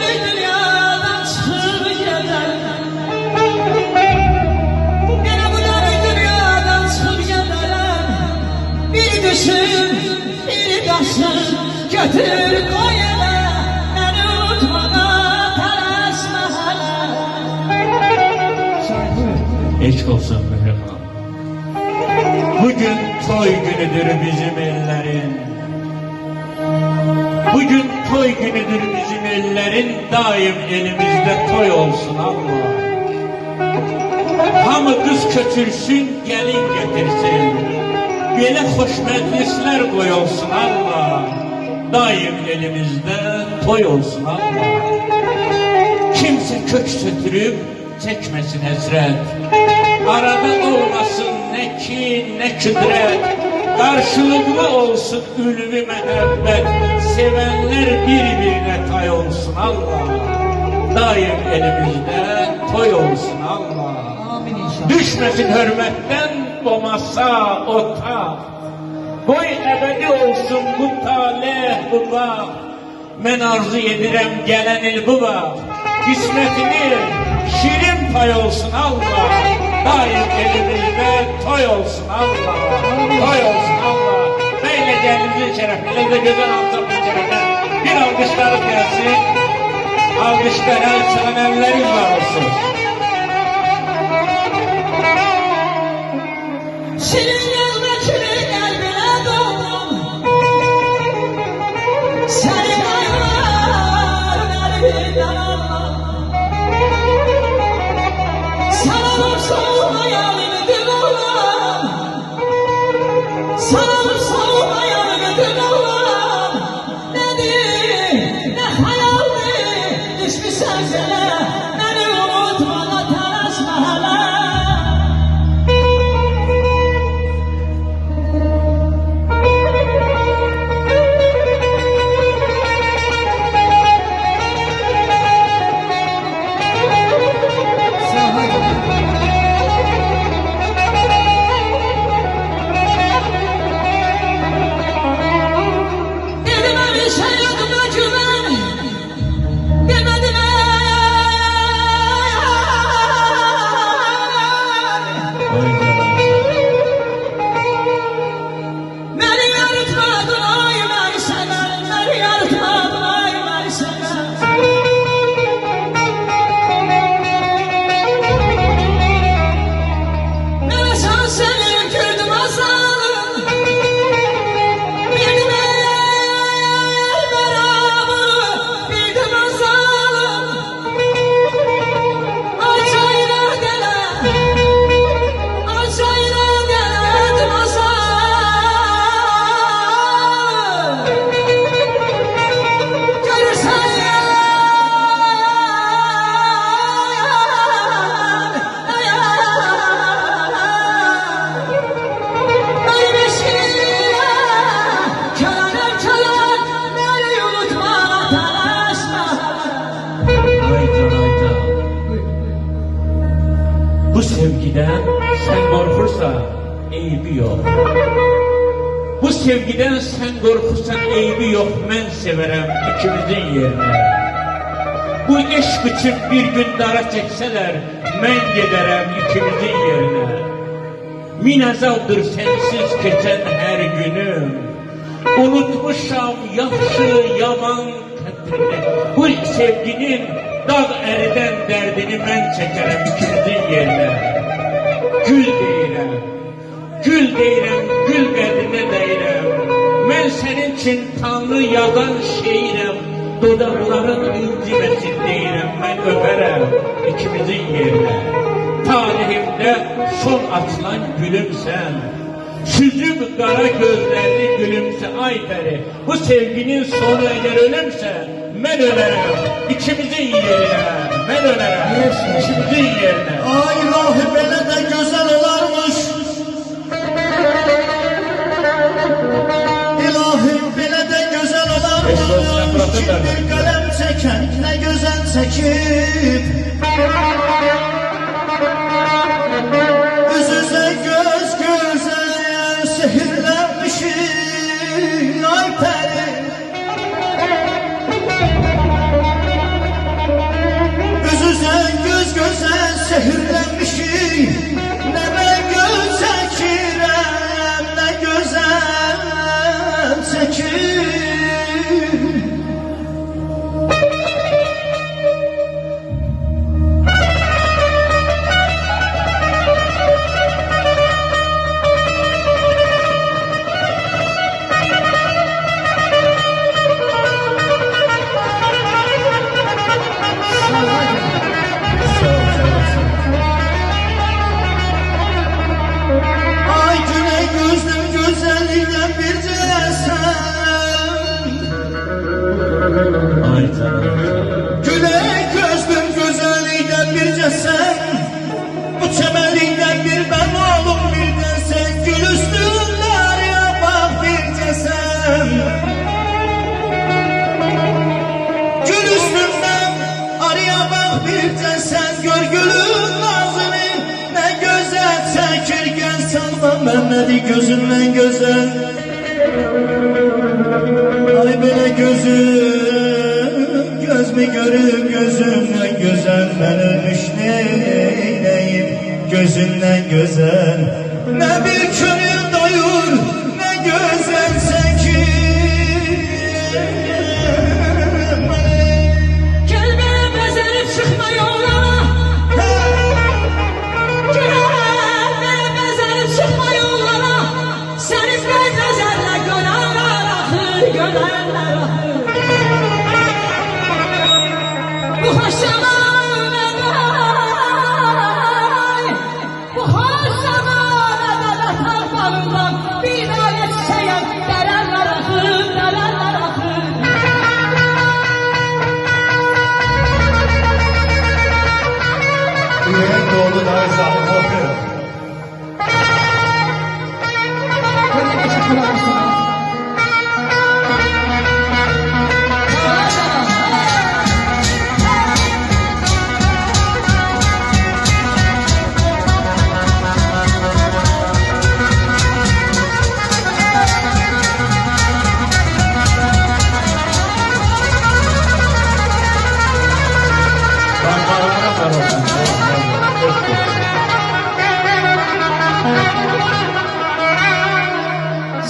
beni dünyadan çıkıp gider. Yine bu beni dünyadan çıkıp gider. Bir düşün, bir kaşın götür koy ele. Beni unutmağa taraşma hele. Eşk olsun Mehriban. Bugün toy günüdür bizim ellerin. Bugün toy günüdür bizim ellerin. Daim elimizde toy olsun Allah. Hamı kız kötürsün, gelin getirsin. Böyle hoş meclisler koyulsun Allah. Daim elimizde toy olsun Allah. Kimse kök sötürüp çekmesin ezret. Arada olmasın ne kin ne kudret. Karşılıklı olsun ülvi mehabbet. Sevenler birbirine tay olsun Allah. Daim elimizde toy olsun Allah. Amin inşallah. Düşmesin hürmetten o masa o taht. Boy ebedi olsun bu talih bu bak. Men arzu edirem gelen il bu bak. Kısmetini şirin pay olsun Allah. Daim elimizde toy olsun Allah. Toy olsun Allah. Böyle kendimizin şerefiyle de güzel alçaklık şerefiyle bir alkışlar gelsin. Alkışlar el çalan ellerin var olsun. Senin yanındakini kalbine doğdum. Senin aylar kalbinden almam. Sana soğumayan ümidin olam. Sana soğumayan ümidin olam. Nedir ne hayaldir düşmüşsen sana. Beni unutmadan taraşma hala. Bu sevgiden sen korkursa eybi yok. Bu sevgiden sen korkursan eybi yok. Ben severem ikimizin yerine. Bu eşk için bir gün dara çekseler ben giderem ikimizin yerine. Min azaldır sensiz geçen her günüm. Unutmuşam yaxşı yaman kadrini. Bu sevginin dağ eriden derdini ben çekerim ikimizin yerine. Gül deyirəm, gül deyirəm, gül qədrinə deyirəm. Mən sənin için Tanrı yazan şeirəm. Dodaqların inciməsin deyirəm, mən öpərəm ikimizin yerine. Tarihimdə son açılan gülümsən. Süzüb qara gözlerli gülümse ay peri. Bu sevginin sonu eğer ölümse ben ölerim ikimizin yerine. Ben ölerim ikimizin yerine. Ay ilahi belə də gözəl olarmış. İlahi belə də gözəl olarmış. Kim bir qələm çəkən nə gözəl çəkib. Üz-üzə göz gözəyə sehirlənmişik ay pəri. Aya bak bircə sən gör gülün nazını, nə gözəl çəkir gəl salma Məhmədi gözündən gözəl. Ay belə gözüm, göz mü görüb gözümdən gözəl, mən ölmüş neyləyim gözündən gözəl. Nə bir könül doyur, nə gözəl çəkir. Gel bana bezenip çıkma yollara. Gel bana bezenip çıkma yollara. Seni ben bezenle görenler ahır, görenler ahır. Bu hoş zamana day, bu hoş zamana da taraflarından bir daha geçseyem derenler ahır, derenler ahır. Yüreğin doldu daha sağlık okuyor. Böyle teşekkür ederim sana.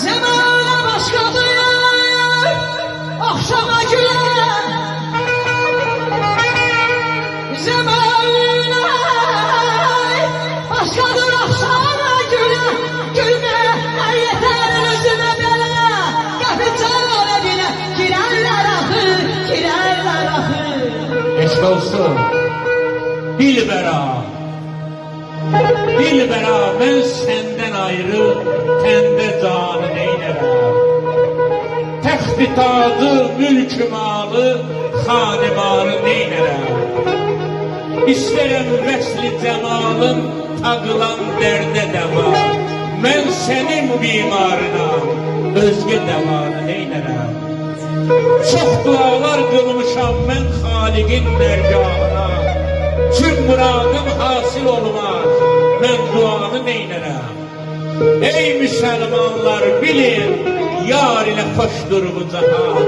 Zamana başkadır, akşama güler. Zamana başkadır, akşama güler. Gülme, her yeter özüme bele. Kapıcan öyle girerler ahır, girerler ahır. Eşk olsun. Dilbera. Dilbera, ben senden ayrı, tende canı neylerəm. Təxti tacı, mülkü malı, xanimarı neylərəm. İstərəm vəsli cəmalın, taqılan dərdə dəva. Mən sənin bimarınam, özgə dəvanı neylərəm. Çox dualar qılmışam mən Xaliqin dərgahına. Tüm muradım hasıl olmaz, mən duanı neylərəm. Ey müsəlmanlar bilin, yar ilə xoşdur bu cahan.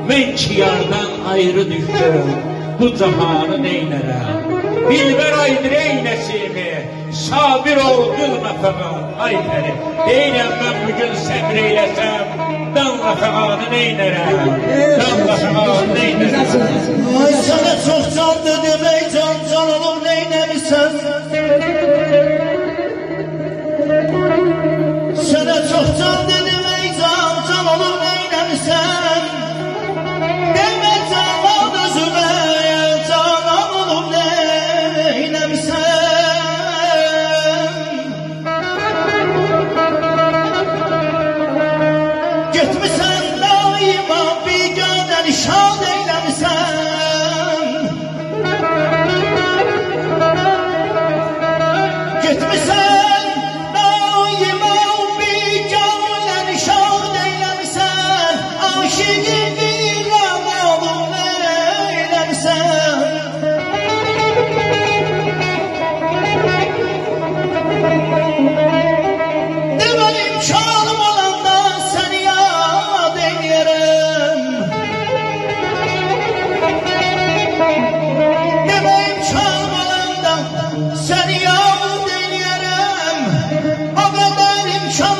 Mən ki yardan ayrı düşdüm, bu cahanı neylərəm. Dilbər aydır ey nəsimi, sabir ol qılma fəqat. Ay fəri, deyiləm mən bugün səbr eyləsəm, danla fəqanı neylərəm, danla fəqanı neylərəm. Ay sana çok can dedim ey can, can olur neylemişsen. Sana çok can dedim ey can, can olur neylemişsen. Deme canan özüme, canan olur neylemişsen. Gitmişsen daima bir gönül şad eylemişsen. Gitmişsen daima bir gönül şad eylemişsen. Aşıkın bir amalım eylemişsen. Demem imkanım olanda seni yad eylerim. Demem imkanım olanda seni yad eylerim. O kadar imkan